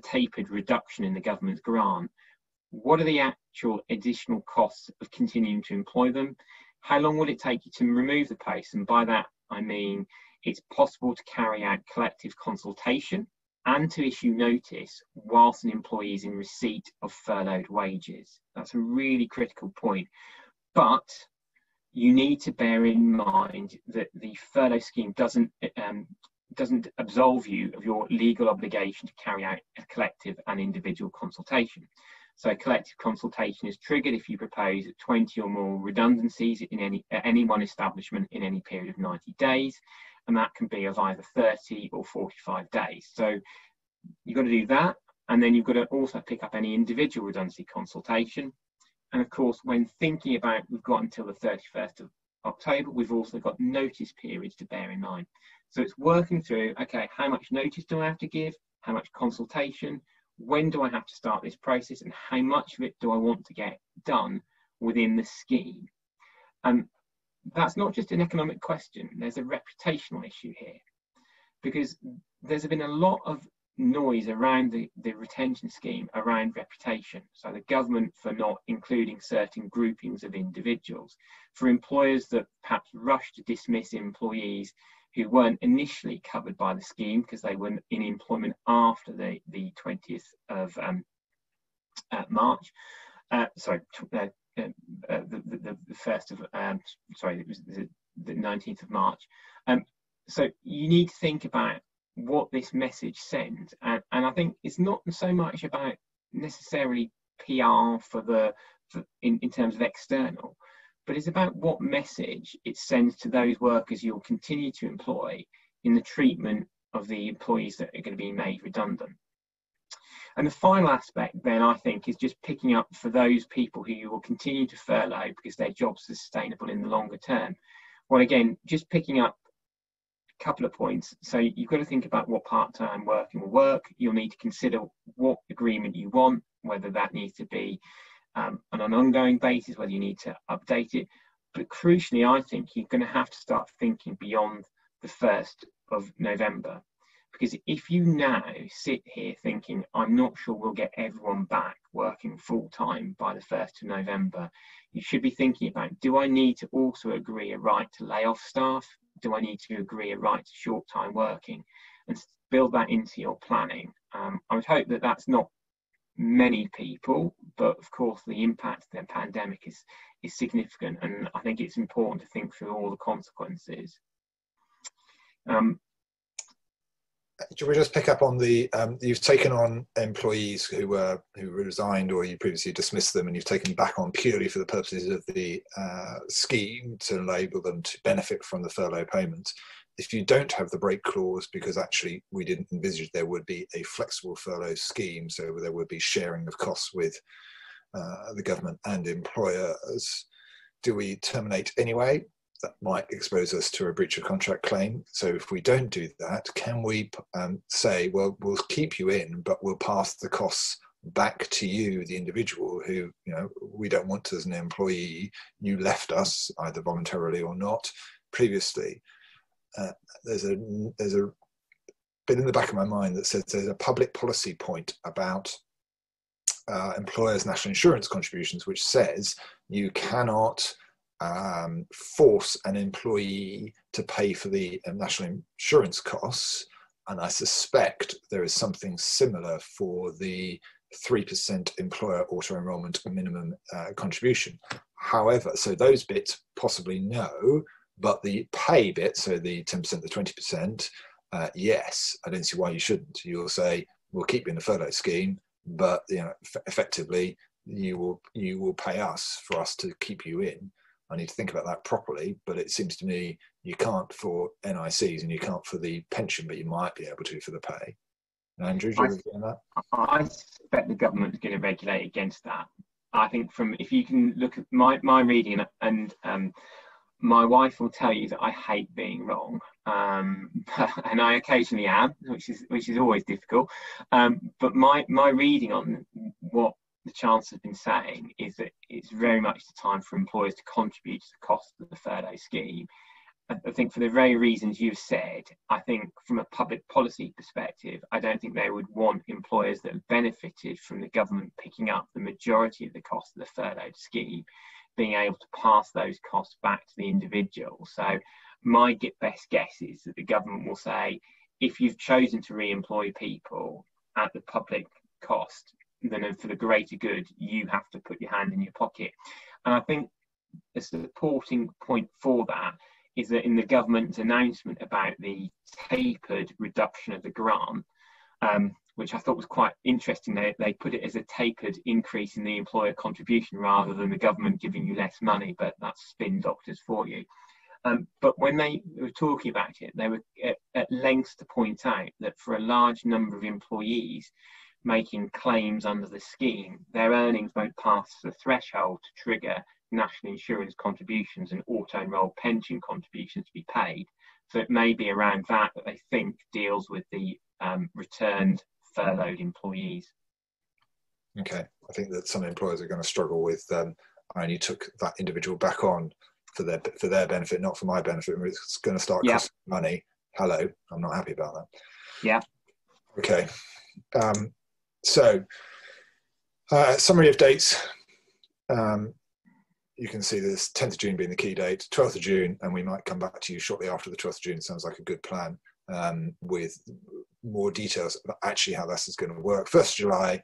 tapered reduction in the government's grant, what are the actual additional costs of continuing to employ them? How long will it take you to remove the post? And by that, I mean it's possible to carry out collective consultation and to issue notice whilst an employee is in receipt of furloughed wages. That's a really critical point. But you need to bear in mind that the furlough scheme doesn't absolve you of your legal obligation to carry out a collective and individual consultation. So collective consultation is triggered if you propose 20 or more redundancies at any one establishment in any period of 90 days, and that can be of either 30 or 45 days. So you've got to do that, and then you've got to also pick up any individual redundancy consultation. And of course, when thinking about we've got until the 31st of October, we've also got notice periods to bear in mind. So it's working through, okay, how much notice do I have to give? How much consultation? When do I have to start this process? And how much of it do I want to get done within the scheme? And that's not just an economic question. There's a reputational issue here because there's been a lot of noise around the retention scheme around reputation. So the government for not including certain groupings of individuals, for employers that perhaps rush to dismiss employees who weren't initially covered by the scheme because they were in employment after the 20th of March. The 1st of, it was the 19th of March. So you need to think about what this message sends. And I think it's not so much about necessarily PR in terms of external, but it's about what message it sends to those workers you'll continue to employ in the treatment of the employees that are going to be made redundant. And the final aspect then, I think, is just picking up for those people who you will continue to furlough because their jobs are sustainable in the longer term. Well, again, just picking up a couple of points. So you've got to think about what part-time working will work. You'll need to consider what agreement you want, whether that needs to be on an ongoing basis, whether you need to update it. But crucially, I think you're going to have to start thinking beyond the 1st of November. Because if you now sit here thinking, I'm not sure we'll get everyone back working full time by the 1st of November, you should be thinking about, do I need to also agree a right to lay off staff? Do I need to agree a right to short time working? And build that into your planning. I would hope that that's not many people, but of course the impact of the pandemic is significant, and I think it's important to think through all the consequences. Should we just pick up on the you've taken on employees who resigned, or you previously dismissed them, and you've taken them back on purely for the purposes of the scheme to enable them to benefit from the furlough payments. If you don't have the break clause, because actually we didn't envisage there would be a flexible furlough scheme, so there would be sharing of costs with the government and employers, do we terminate anyway? That might expose us to a breach of contract claim. So if we don't do that, can we say, well, we'll keep you in, but we'll pass the costs back to you, the individual who, we don't want as an employee. You left us, either voluntarily or not, previously. There's a bit in the back of my mind that says there's a public policy point about employers' national insurance contributions, which says you cannot force an employee to pay for the national insurance costs, and I suspect there is something similar for the 3% employer auto-enrollment minimum contribution. However, so those bits possibly no, but the pay bit, so the 10%, the 20%, yes, I don't see why you shouldn't. You'll say, we'll keep you in the furlough scheme, but effectively you will pay us for us to keep you in. I need to think about that properly, but it seems to me you can't for NICs and you can't for the pension, but you might be able to for the pay. Andrew, do you agree on that? I suspect the government is going to regulate against that. I think if you can look at my reading, and my wife will tell you that I hate being wrong, and I occasionally am, which is always difficult. But my reading on what the Chancellor has been saying is that it's very much the time for employers to contribute to the cost of the furlough scheme. I think for the very reasons you've said, I think from a public policy perspective, I don't think they would want employers that have benefited from the government picking up the majority of the cost of the furlough scheme being able to pass those costs back to the individual. So my best guess is that the government will say, if you've chosen to re-employ people at the public cost, then for the greater good, you have to put your hand in your pocket. And I think the supporting point for that is that in the government's announcement about the tapered reduction of the grant, which I thought was quite interesting, they put it as a tapered increase in the employer contribution rather than the government giving you less money, but that's spin doctors for you. But when they were talking about it, they were at lengths to point out that for a large number of employees making claims under the scheme, their earnings won't pass the threshold to trigger national insurance contributions and auto-enrolled pension contributions to be paid. So it may be around that they think deals with the returned furloughed employees. Okay, I think that some employers are going to struggle with, I only took that individual back on for their benefit, not for my benefit. It's going to start costing money. Hello, I'm not happy about that. Yeah. Okay. So, summary of dates. You can see this 10th of June being the key date, 12th of June, and we might come back to you shortly after the 12th of June. Sounds like a good plan, with more details about actually how this is going to work. 1st of July,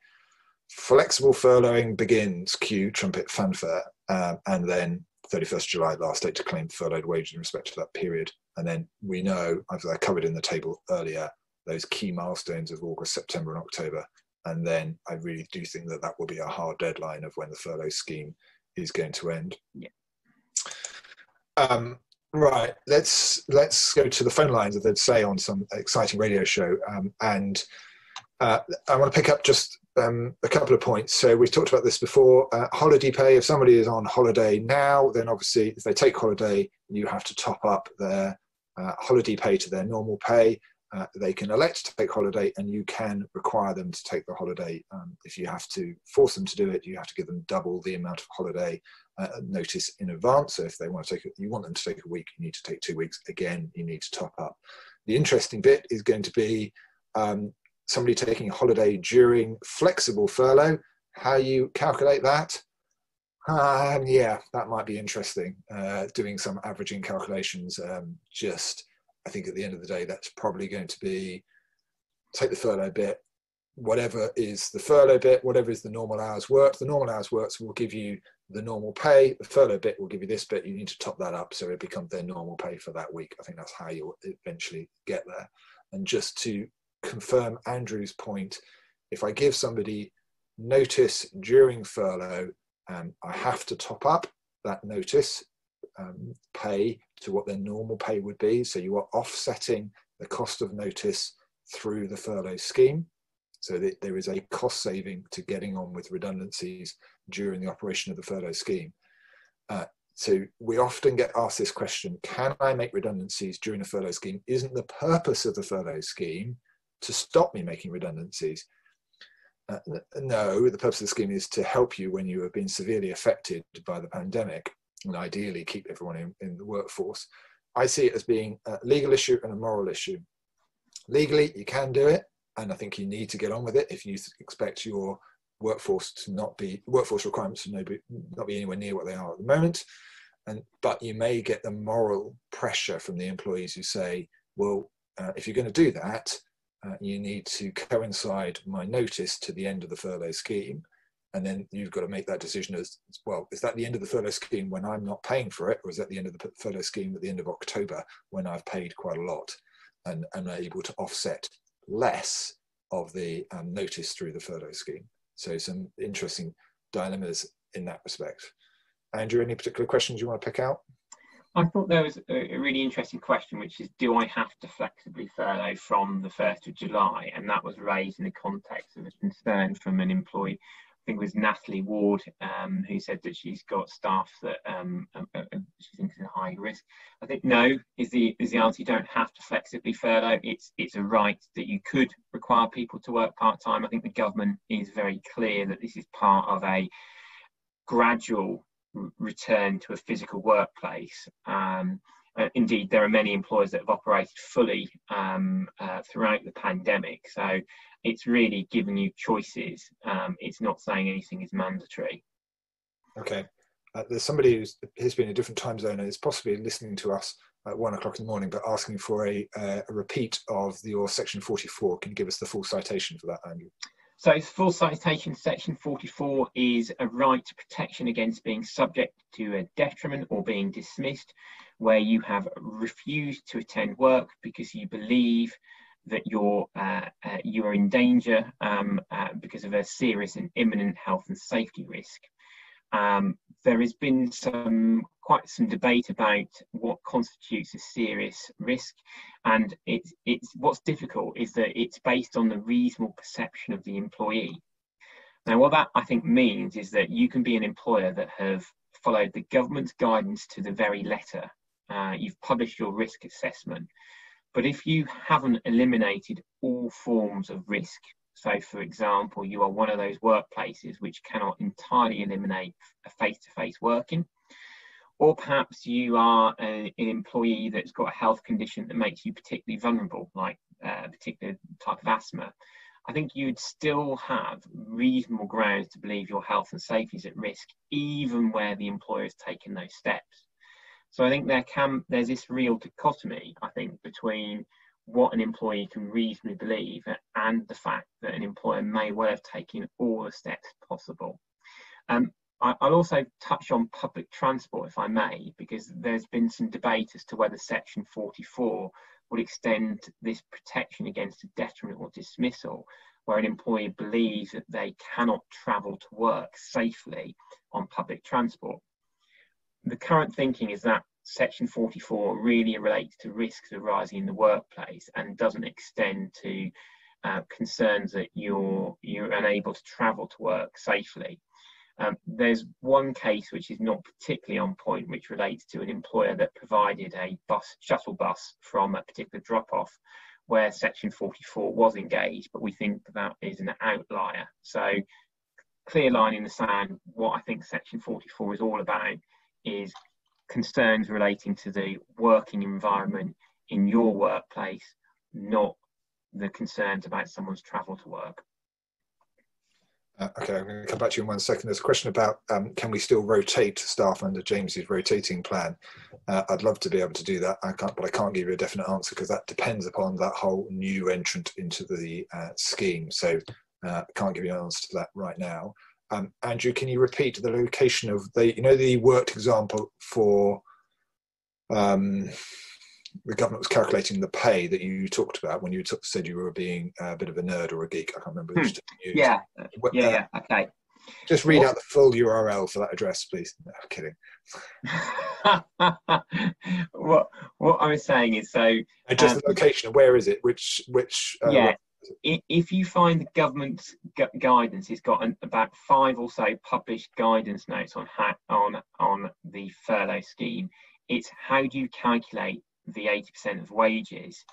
flexible furloughing begins, cue trumpet fanfare, and then 31st July, last date to claim furloughed wages in respect to that period. And then we know, as I covered in the table earlier, those key milestones of August, September and October. And then I really do think that that will be a hard deadline of when the furlough scheme is going to end. Yeah. Right, let's go to the phone lines, as they'd say on some exciting radio show. And I want to pick up just a couple of points. So we've talked about this before. Holiday pay, if somebody is on holiday now, then obviously if they take holiday, you have to top up their holiday pay to their normal pay. They can elect to take holiday, and you can require them to take the holiday. If you have to force them to do it, you have to give them double the amount of holiday notice in advance. So if they want to take it, you want them to take a week, you need to take 2 weeks. Again, you need to top up. The interesting bit is going to be somebody taking a holiday during flexible furlough. How you calculate that? Yeah, that might be interesting. Doing some averaging calculations. I think at the end of the day, that's probably going to be take the furlough bit, whatever is the furlough bit, whatever is the normal hours worked. The normal hours worked will give you the normal pay. The furlough bit will give you this bit. You need to top that up so it becomes their normal pay for that week. I think that's how you'll eventually get there. And just to confirm Andrew's point, if I give somebody notice during furlough, I have to top up that notice pay to what their normal pay would be. So you are offsetting the cost of notice through the furlough scheme. So that there is a cost saving to getting on with redundancies during the operation of the furlough scheme. So we often get asked this question, can I make redundancies during a furlough scheme? Isn't the purpose of the furlough scheme to stop me making redundancies? No, the purpose of the scheme is to help you when you have been severely affected by the pandemic, and ideally keep everyone in the workforce. I see it as being a legal issue and a moral issue. Legally, you can do it, and I think you need to get on with it if you expect your workforce requirements to not be anywhere near what they are at the moment. But you may get the moral pressure from the employees who say, well, if you're going to do that, you need to coincide my notice to the end of the furlough scheme. And then you've got to make that decision as well. Is that the end of the furlough scheme when I'm not paying for it? Or is that the end of the furlough scheme at the end of October when I've paid quite a lot and am able to offset less of the notice through the furlough scheme? So some interesting dilemmas in that respect. Andrew, any particular questions you want to pick out? I thought there was a really interesting question, which is, do I have to flexibly furlough from the 1st of July? And that was raised in the context of a concern from an employee. I think it was Natalie Ward, who said that she's got staff that she thinks is a high risk. I think no is the answer. You don't have to flexibly furlough. It's a right that you could require people to work part-time. I think the government is very clear that this is part of a gradual return to a physical workplace. Indeed, there are many employers that have operated fully throughout the pandemic. So it's really giving you choices. It's not saying anything is mandatory. Okay. There's somebody who's been in a different time zone and is possibly listening to us at 1 o'clock in the morning, but asking for a repeat of your section 44. Can you give us the full citation for that, Andrew? So full citation, section 44 is a right to protection against being subject to a detriment or being dismissed, where you have refused to attend work because you believe that you are in danger because of a serious and imminent health and safety risk. There has been quite some debate about what constitutes a serious risk, and it's what's difficult is that it's based on the reasonable perception of the employee. Now, what that I think means is that you can be an employer that have followed the government's guidance to the very letter. You've published your risk assessment, but if you haven't eliminated all forms of risk, so, for example, you are one of those workplaces which cannot entirely eliminate a face-to-face working, or perhaps you are an employee that's got a health condition that makes you particularly vulnerable, like a particular type of asthma. I think you'd still have reasonable grounds to believe your health and safety is at risk, even where the employer has taken those steps. So I think there's this real dichotomy, I think, between what an employee can reasonably believe and the fact that an employer may well have taken all the steps possible. I'll also touch on public transport, if I may, because there's been some debate as to whether section 44 would extend this protection against a detriment or dismissal, where an employee believes that they cannot travel to work safely on public transport. The current thinking is that section 44 really relates to risks arising in the workplace and doesn't extend to concerns that you're unable to travel to work safely. There's one case which is not particularly on point, which relates to an employer that provided a shuttle bus from a particular drop-off where section 44 was engaged, but we think that is an outlier. So clear line in the sand, what I think section 44 is all about is concerns relating to the working environment in your workplace, not the concerns about someone's travel to work. Okay, I'm going to come back to you in 1 second. There's a question about can we still rotate staff under James's rotating plan? I'd love to be able to do that. But I can't give you a definite answer because that depends upon that whole new entrant into the scheme. So Can't give you an answer to that right now. Andrew, can you repeat the location of the worked example for the government was calculating the pay that you talked about when you said you were being a bit of a nerd or a geek? I can't remember which term you used. Yeah, okay. Just read out the full URL for that address, please. No, I'm kidding. What I was saying is, so just the location. Where is it? Which if you find the government's guidance, it's got about 5 or so published guidance notes on the furlough scheme. It's how do you calculate the 80% of wages?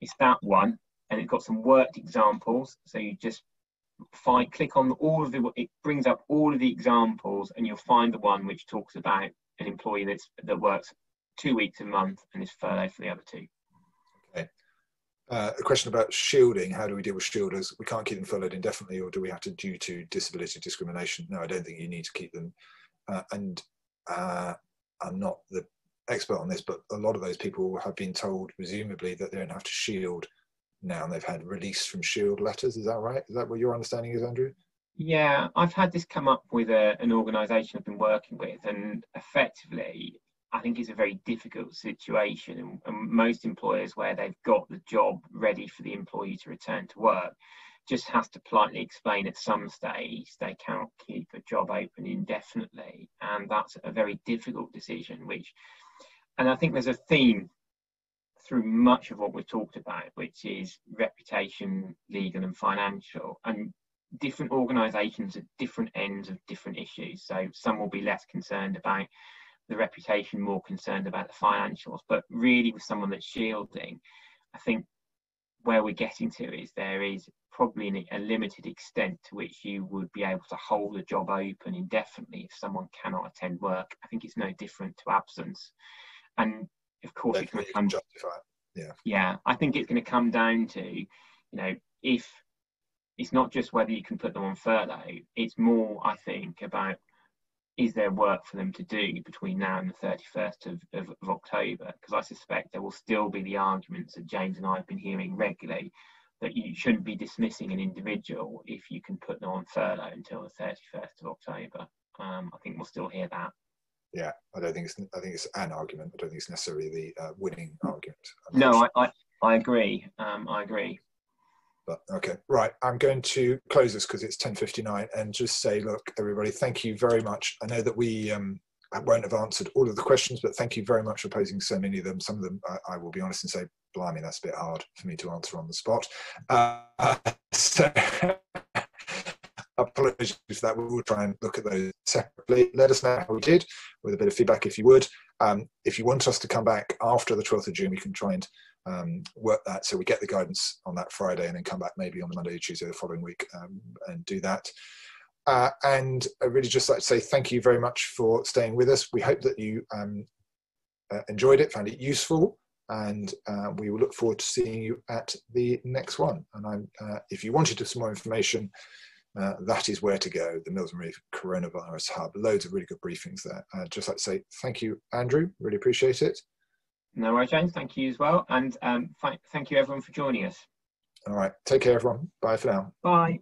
It's that one, and it's got some worked examples. So you just click on it brings up all of the examples, and you'll find the one which talks about an employee that works 2 weeks a month and is furloughed for the other 2. Okay. A question about shielding. How do we deal with shielders? We can't keep them furloughed indefinitely, or do we have to due to disability discrimination? No, I don't think you need to keep them. I'm not the expert on this, but a lot of those people have been told, presumably, that they don't have to shield now, and they've had release from shield letters. Is that right? Is that what your understanding is, Andrew? Yeah, I've had this come up with an organisation I've been working with, and effectively, I think it's a very difficult situation. And most employers, where they've got the job ready for the employee to return to work, just has to politely explain at some stage they cannot keep a job open indefinitely, and that's a very difficult decision. And I think there's a theme through much of what we've talked about, which is reputation, legal and financial, and different organisations at different ends of different issues. So some will be less concerned about the reputation, more concerned about the financials. But really, with someone that's shielding, I think where we're getting to is there is probably a limited extent to which you would be able to hold a job open indefinitely if someone cannot attend work. I think it's no different to absence. And of course, it's going to come. Justify it. Yeah, I think it's going to come down to, if it's not just whether you can put them on furlough, it's more, I think, about is there work for them to do between now and the 31st of October? Because I suspect there will still be the arguments that James and I have been hearing regularly that you shouldn't be dismissing an individual if you can put them on furlough until the 31st of October. I think we'll still hear that. Yeah, I think it's an argument. I don't think it's necessarily the winning argument. No, I agree. I agree. But okay, right. I'm going to close this because it's 10:59 and just say, look, everybody, thank you very much. I know that we won't have answered all of the questions, but thank you very much for posing so many of them. Some of them, I will be honest and say, blimey, that's a bit hard for me to answer on the spot. So apologies for that. We will try and look at those separately. Let us know how we did with a bit of feedback if you would. If you want us to come back after the 12th of June, we can try and work that so we get the guidance on that Friday and then come back maybe on the Monday or Tuesday the following week and do that. And I really just like to say thank you very much for staying with us. We hope that you enjoyed it, found it useful, and we will look forward to seeing you at the next one. And if you wanted some more information, that is where to go, the Mills and Reeve Coronavirus Hub. Loads of really good briefings there. I'd just like to say thank you, Andrew. Really appreciate it. No worries, James. Thank you as well. And thank you, everyone, for joining us. All right. Take care, everyone. Bye for now. Bye.